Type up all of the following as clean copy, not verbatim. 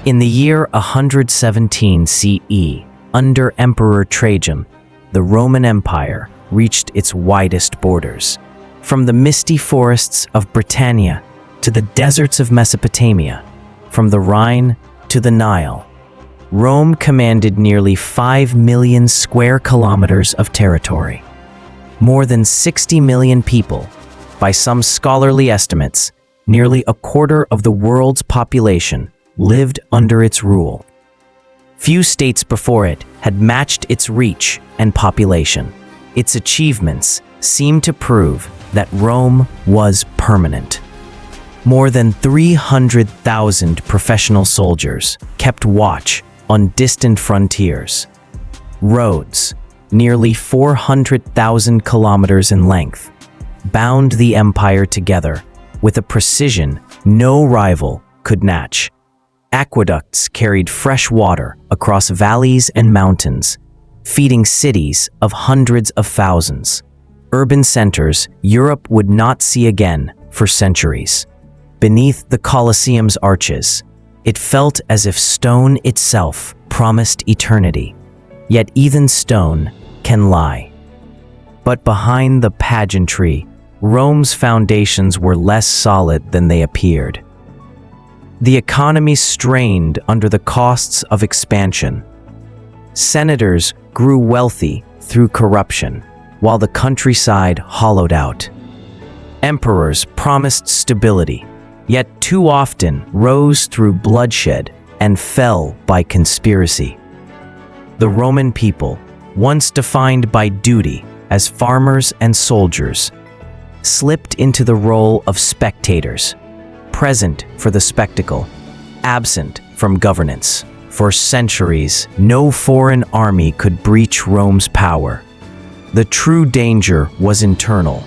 In the year 117 CE, under Emperor Trajan, the Roman Empire reached its widest borders. From the misty forests of Britannia to the deserts of Mesopotamia, from the Rhine to the Nile, Rome commanded nearly 5 million square kilometers of territory. More than 60 million people, by some scholarly estimates, nearly a quarter of the world's population, lived under its rule. Few states before it had matched its reach and population. Its achievements seemed to prove that Rome was permanent. More than 300,000 professional soldiers kept watch on distant frontiers. Roads, nearly 400,000 kilometers in length, bound the empire together with a precision no rival could match. Aqueducts carried fresh water across valleys and mountains, feeding cities of hundreds of thousands. Urban centers Europe would not see again for centuries. Beneath the Colosseum's arches, it felt as if stone itself promised eternity. Yet even stone can lie. But behind the pageantry, Rome's foundations were less solid than they appeared. The economy strained under the costs of expansion. Senators grew wealthy through corruption, while the countryside hollowed out. Emperors promised stability, yet too often rose through bloodshed and fell by conspiracy. The Roman people, once defined by duty as farmers and soldiers, slipped into the role of spectators, present for the spectacle, absent from governance. For centuries, no foreign army could breach Rome's power. The true danger was internal.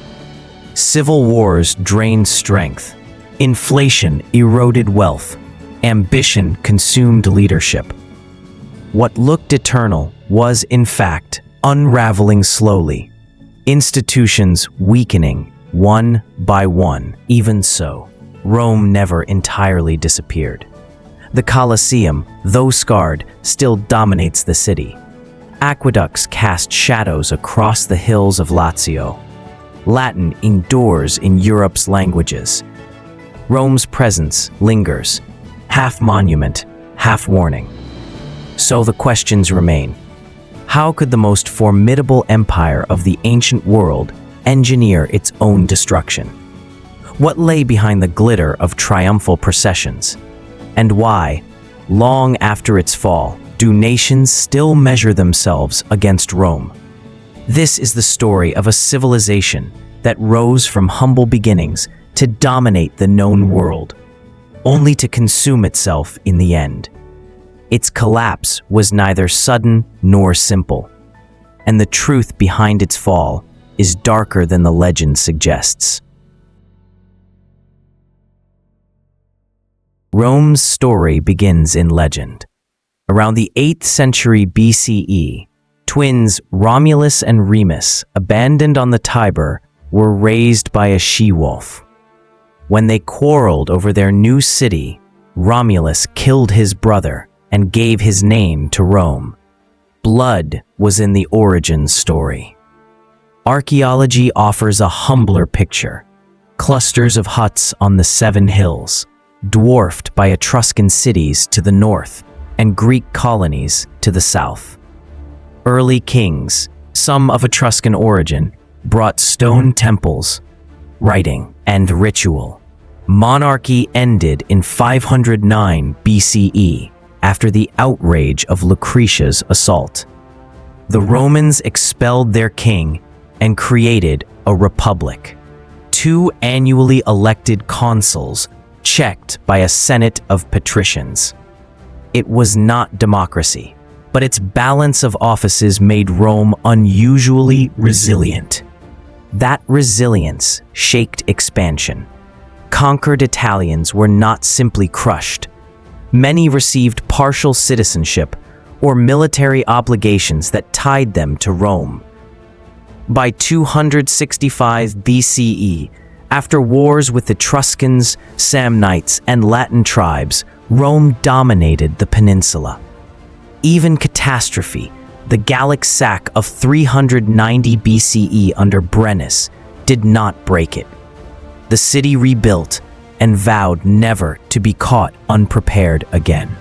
Civil wars drained strength. Inflation eroded wealth. Ambition consumed leadership. What looked eternal was, in fact, unraveling slowly. Institutions weakening, one by one. Even so, Rome never entirely disappeared. The Colosseum, though scarred, still dominates the city. Aqueducts cast shadows across the hills of Lazio. Latin endures in Europe's languages. Rome's presence lingers, half monument, half warning. So the questions remain. How could the most formidable empire of the ancient world engineer its own destruction? What lay behind the glitter of triumphal processions? And why, long after its fall, do nations still measure themselves against Rome? This is the story of a civilization that rose from humble beginnings to dominate the known world, only to consume itself in the end. Its collapse was neither sudden nor simple, and the truth behind its fall is darker than the legend suggests. Rome's story begins in legend. Around the 8th century BCE, twins Romulus and Remus, abandoned on the Tiber, were raised by a she-wolf. When they quarreled over their new city, Romulus killed his brother and gave his name to Rome. Blood was in the origin story. Archaeology offers a humbler picture. Clusters of huts on the 7 hills, dwarfed by Etruscan cities to the north and Greek colonies to the south. Early kings, some of Etruscan origin, brought stone temples, writing, and ritual. Monarchy ended in 509 BCE after the outrage of Lucretia's assault. The Romans expelled their king and created a republic. 2 annually elected consuls checked by a senate of patricians. It was not democracy, but its balance of offices made Rome unusually resilient. That resilience shaped expansion. Conquered Italians were not simply crushed. Many received partial citizenship or military obligations that tied them to Rome. By 265 BCE, After wars with Etruscans, Samnites, and Latin tribes, Rome dominated the peninsula. Even catastrophe, the Gallic sack of 390 BCE under Brennus, did not break it. The city rebuilt and vowed never to be caught unprepared again.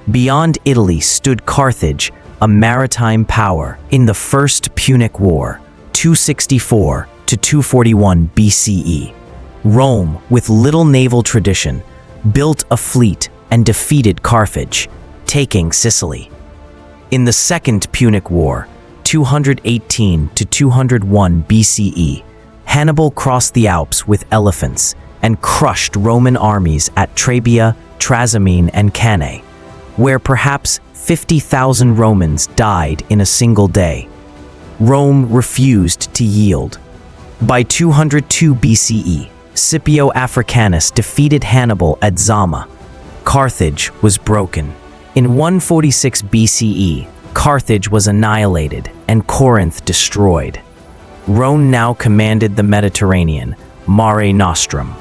Beyond Italy stood Carthage, a maritime power in the First Punic War, 264 to 241 BCE. Rome, with little naval tradition, built a fleet and defeated Carthage, taking Sicily. In the Second Punic War, 218 to 201 BCE, Hannibal crossed the Alps with elephants and crushed Roman armies at Trebia, Trasimene, and Cannae, where perhaps 50,000 Romans died in a single day. Rome refused to yield. By 202 BCE, Scipio Africanus defeated Hannibal at Zama. Carthage was broken. In 146 BCE, Carthage was annihilated and Corinth destroyed. Rome now commanded the Mediterranean, Mare Nostrum.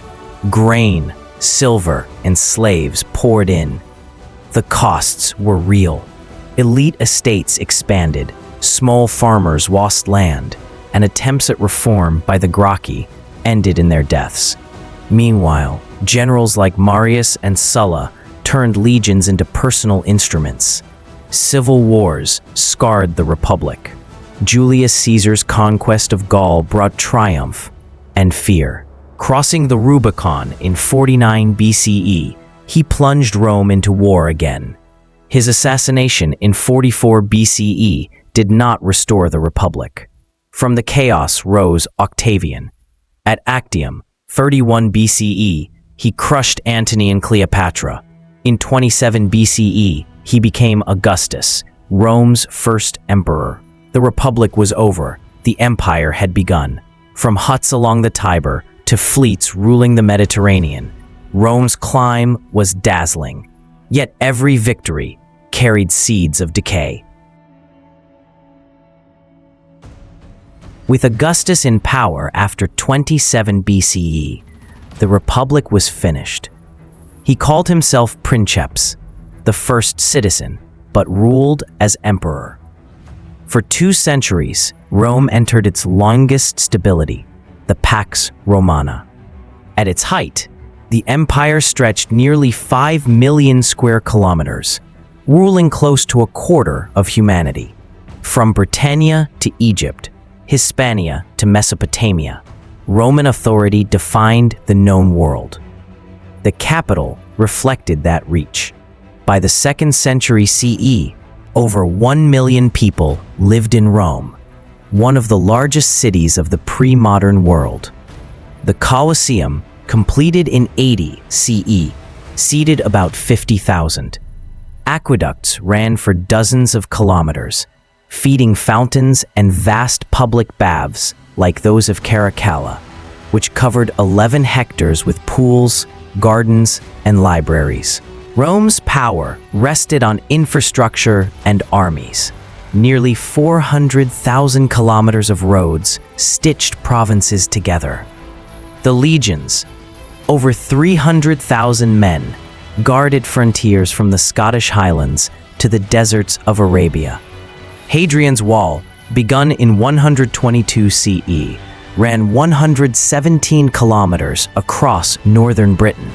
Grain, silver, and slaves poured in. The costs were real. Elite estates expanded, small farmers lost land, and attempts at reform by the Gracchi ended in their deaths. Meanwhile, generals like Marius and Sulla turned legions into personal instruments. Civil wars scarred the Republic. Julius Caesar's conquest of Gaul brought triumph and fear. Crossing the Rubicon in 49 BCE, he plunged Rome into war again. His assassination in 44 BCE did not restore the Republic. From the chaos rose Octavian. At Actium, 31 BCE, he crushed Antony and Cleopatra. In 27 BCE, he became Augustus, Rome's first emperor. The Republic was over. The empire had begun. From huts along the Tiber to fleets ruling the Mediterranean, Rome's climb was dazzling. Yet every victory carried seeds of decay. With Augustus in power after 27 BCE, the Republic was finished. He called himself Princeps, the first citizen, but ruled as emperor. For 2 centuries, Rome entered its longest stability, the Pax Romana. At its height, the empire stretched nearly 5 million square kilometers, ruling close to a quarter of humanity. From Britannia to Egypt, Hispania to Mesopotamia, Roman authority defined the known world. The capital reflected that reach. By the 2nd century CE, over 1 million people lived in Rome, one of the largest cities of the pre-modern world. The Colosseum, completed in 80 CE, seated about 50,000. Aqueducts ran for dozens of kilometers, feeding fountains and vast public baths like those of Caracalla, which covered 11 hectares with pools, gardens, and libraries. Rome's power rested on infrastructure and armies. Nearly 400,000 kilometers of roads stitched provinces together. The legions, over 300,000 men, guarded frontiers from the Scottish Highlands to the deserts of Arabia. Hadrian's Wall, begun in 122 CE, ran 117 kilometers across northern Britain,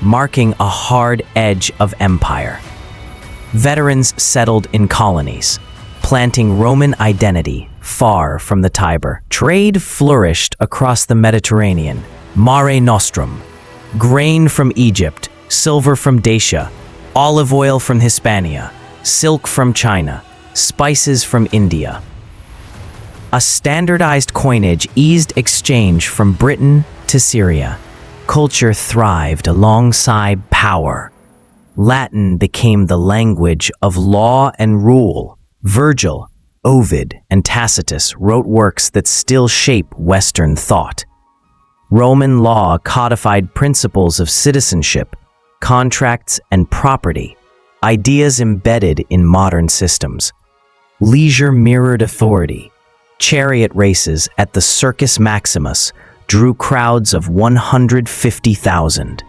marking a hard edge of empire. Veterans settled in colonies, planting Roman identity far from the Tiber. Trade flourished across the Mediterranean, Mare Nostrum, grain from Egypt, silver from Dacia, olive oil from Hispania, silk from China, spices from India. A standardized coinage eased exchange from Britain to Syria. Culture thrived alongside power. Latin became the language of law and rule. Virgil, Ovid, and Tacitus wrote works that still shape Western thought. Roman law codified principles of citizenship, contracts, and property, ideas embedded in modern systems. Leisure mirrored authority. Chariot races at the Circus Maximus drew crowds of 150,000.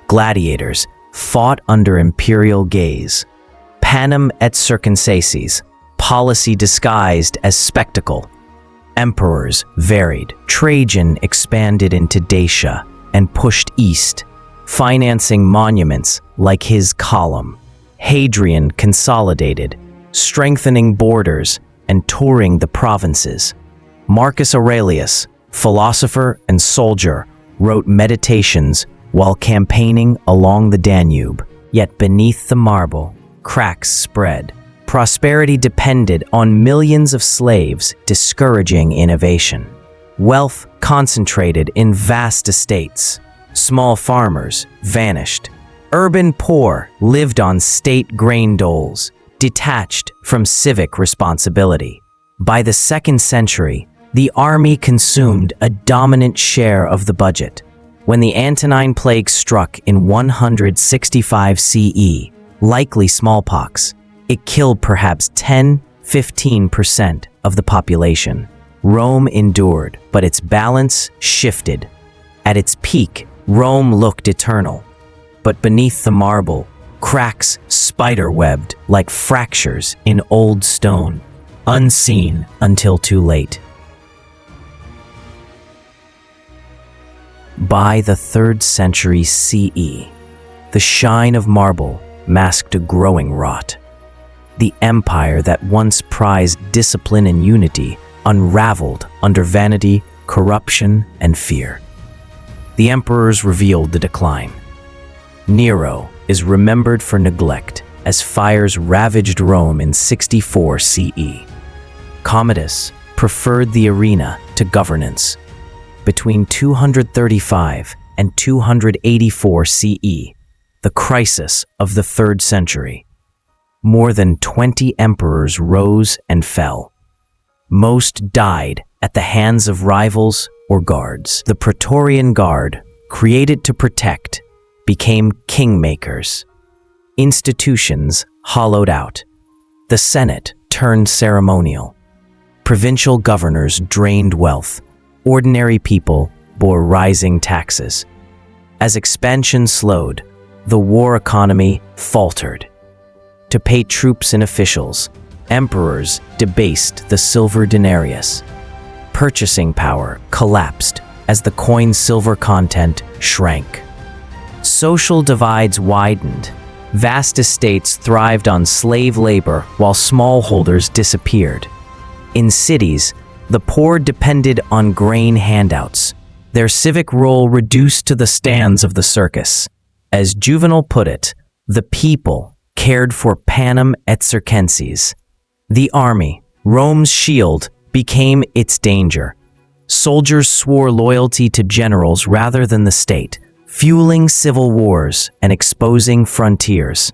Gladiators fought under imperial gaze. Panem et circenses, policy disguised as spectacle. Emperors varied. Trajan expanded into Dacia and pushed east, financing monuments like his column. Hadrian consolidated, strengthening borders and touring the provinces. Marcus Aurelius, philosopher and soldier, wrote meditations while campaigning along the Danube. Yet beneath the marble, cracks spread. Prosperity depended on millions of slaves, discouraging innovation. Wealth concentrated in vast estates. Small farmers vanished. Urban poor lived on state grain doles, detached from civic responsibility. By the 2nd century, the army consumed a dominant share of the budget. When the Antonine Plague struck in 165 CE, likely smallpox, it killed perhaps 10–15% of the population. Rome endured, but its balance shifted. At its peak, Rome looked eternal. But beneath the marble, cracks spider-webbed like fractures in old stone, unseen until too late. By the 3rd century CE, the shine of marble masked a growing rot. The empire that once prized discipline and unity unraveled under vanity, corruption, and fear. The emperors revealed the decline. Nero is remembered for neglect as fires ravaged Rome in 64 CE. Commodus preferred the arena to governance. Between 235 and 284 CE, the crisis of the 3rd century, more than 20 emperors rose and fell. Most died at the hands of rivals or guards. The Praetorian Guard, created to protect, became kingmakers. Institutions hollowed out. The Senate turned ceremonial. Provincial governors drained wealth. Ordinary people bore rising taxes. As expansion slowed, the war economy faltered. To pay troops and officials, emperors debased the silver denarius. Purchasing power collapsed as the coin's silver content shrank. Social divides widened. Vast estates thrived on slave labor while smallholders disappeared. In cities, the poor depended on grain handouts, their civic role reduced to the stands of the circus. As Juvenal put it, the people cared for panem et circenses. The army, Rome's shield, became its danger. Soldiers swore loyalty to generals rather than the state, fueling civil wars and exposing frontiers.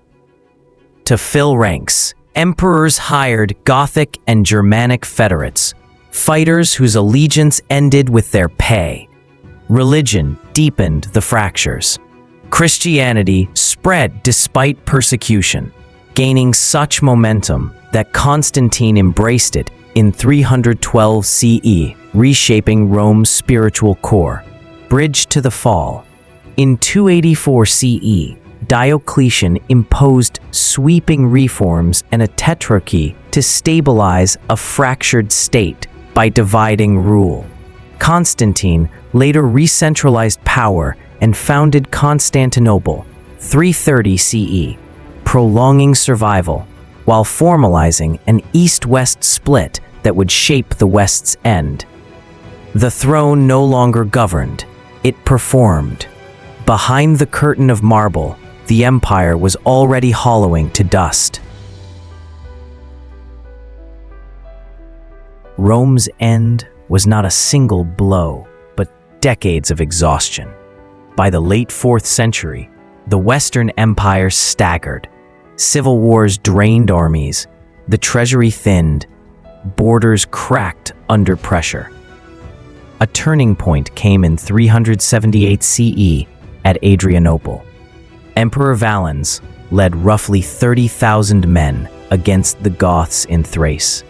To fill ranks, emperors hired Gothic and Germanic federates, fighters whose allegiance ended with their pay. Religion deepened the fractures. Christianity spread despite persecution, gaining such momentum that Constantine embraced it in 312 CE, reshaping Rome's spiritual core. Bridge to the fall. In 284 CE, Diocletian imposed sweeping reforms and a tetrarchy to stabilize a fractured state by dividing rule. Constantine later re-centralized power and founded Constantinople, 330 CE, prolonging survival while formalizing an east-west split that would shape the West's end. The throne no longer governed, it performed. Behind the curtain of marble, the empire was already hollowing to dust. Rome's end was not a single blow, but decades of exhaustion. By the late 4th century, the Western Empire staggered. Civil wars drained armies, the treasury thinned, borders cracked under pressure. A turning point came in 378 CE at Adrianople. Emperor Valens led roughly 30,000 men against the Goths in Thrace.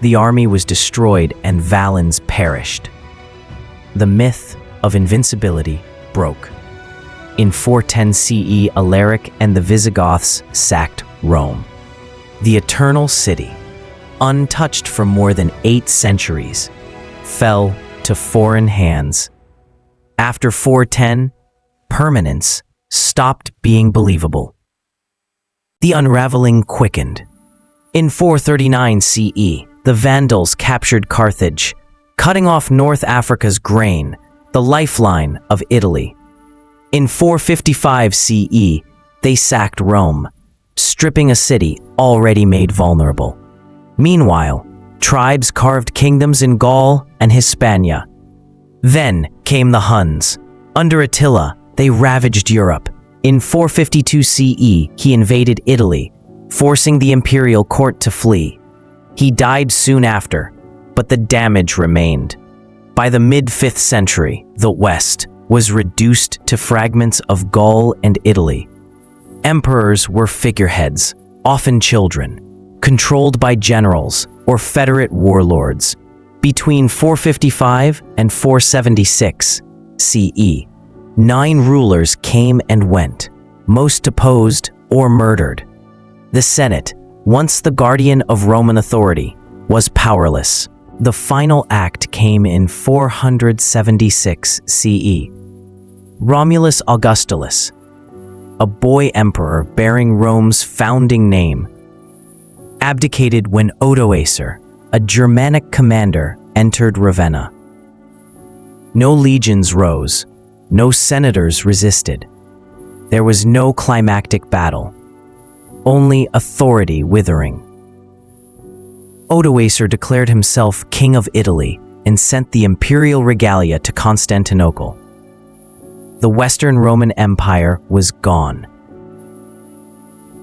The army was destroyed and Valens perished. the myth of invincibility broke. In 410 CE, Alaric and the Visigoths sacked Rome. The Eternal City, untouched for more than 8 centuries, fell to foreign hands. After 410, permanence stopped being believable. The unraveling quickened. In 439 CE, the Vandals captured Carthage, cutting off North Africa's grain, the lifeline of Italy. In 455 CE, they sacked Rome, stripping a city already made vulnerable. Meanwhile, tribes carved kingdoms in Gaul and Hispania. Then came the Huns. Under Attila, they ravaged Europe. In 452 CE, he invaded Italy, forcing the imperial court to flee. He died soon after, but the damage remained. By the mid-5th century, the West was reduced to fragments of Gaul and Italy. Emperors were figureheads, often children, controlled by generals or federate warlords. Between 455 and 476 CE, 9 rulers came and went, most deposed or murdered. The Senate, once the guardian of Roman authority, was powerless. The final act came in 476 CE. Romulus Augustulus, a boy emperor bearing Rome's founding name, abdicated when Odoacer, a Germanic commander, entered Ravenna. No legions rose, no senators resisted. There was no climactic battle, only authority withering. Odoacer declared himself king of Italy and sent the imperial regalia to Constantinople. The Western Roman Empire was gone.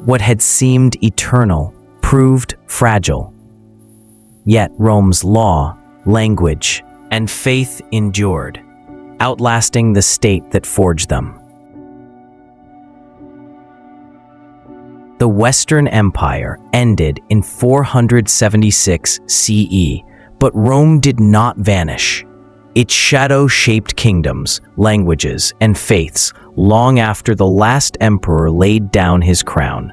What had seemed eternal proved fragile. Yet Rome's law, language, and faith endured, outlasting the state that forged them. The Western Empire ended in 476 CE, but Rome did not vanish. Its shadow shaped kingdoms, languages, and faiths long after the last emperor laid down his crown.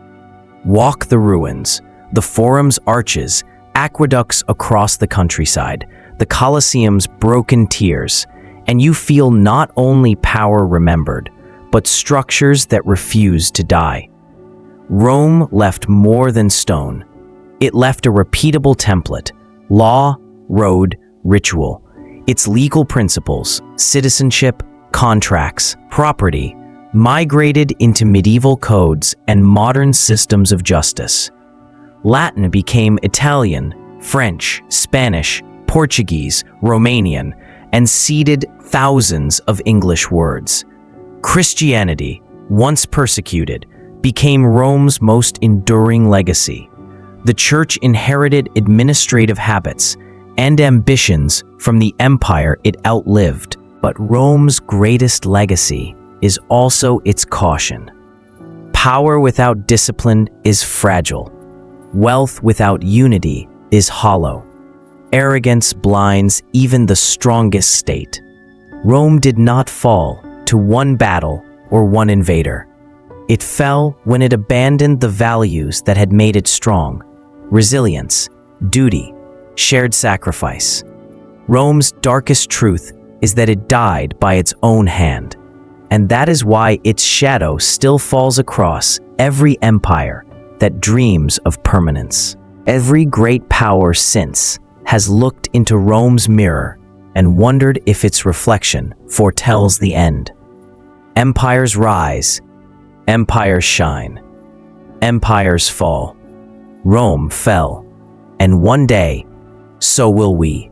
Walk the ruins, the forum's arches, aqueducts across the countryside, the Colosseum's broken tiers, and you feel not only power remembered, but structures that refuse to die. Rome left more than stone. It left a repeatable template: law, road, ritual. Its legal principles, citizenship, contracts, property, migrated into medieval codes and modern systems of justice. Latin became Italian, French, Spanish, Portuguese, Romanian, and seeded thousands of English words. Christianity, once persecuted, became Rome's most enduring legacy. The Church inherited administrative habits and ambitions from the empire it outlived, but Rome's greatest legacy is also its caution. Power without discipline is fragile. Wealth without unity is hollow. Arrogance blinds even the strongest state. Rome did not fall to one battle or one invader. It fell when it abandoned the values that had made it strong: resilience, duty, shared sacrifice. Rome's darkest truth is that it died by its own hand, and that is why its shadow still falls across every empire that dreams of permanence. Every great power since has looked into Rome's mirror and wondered if its reflection foretells the end. Empires rise, empires shine, empires fall. Rome fell, and one day, so will we.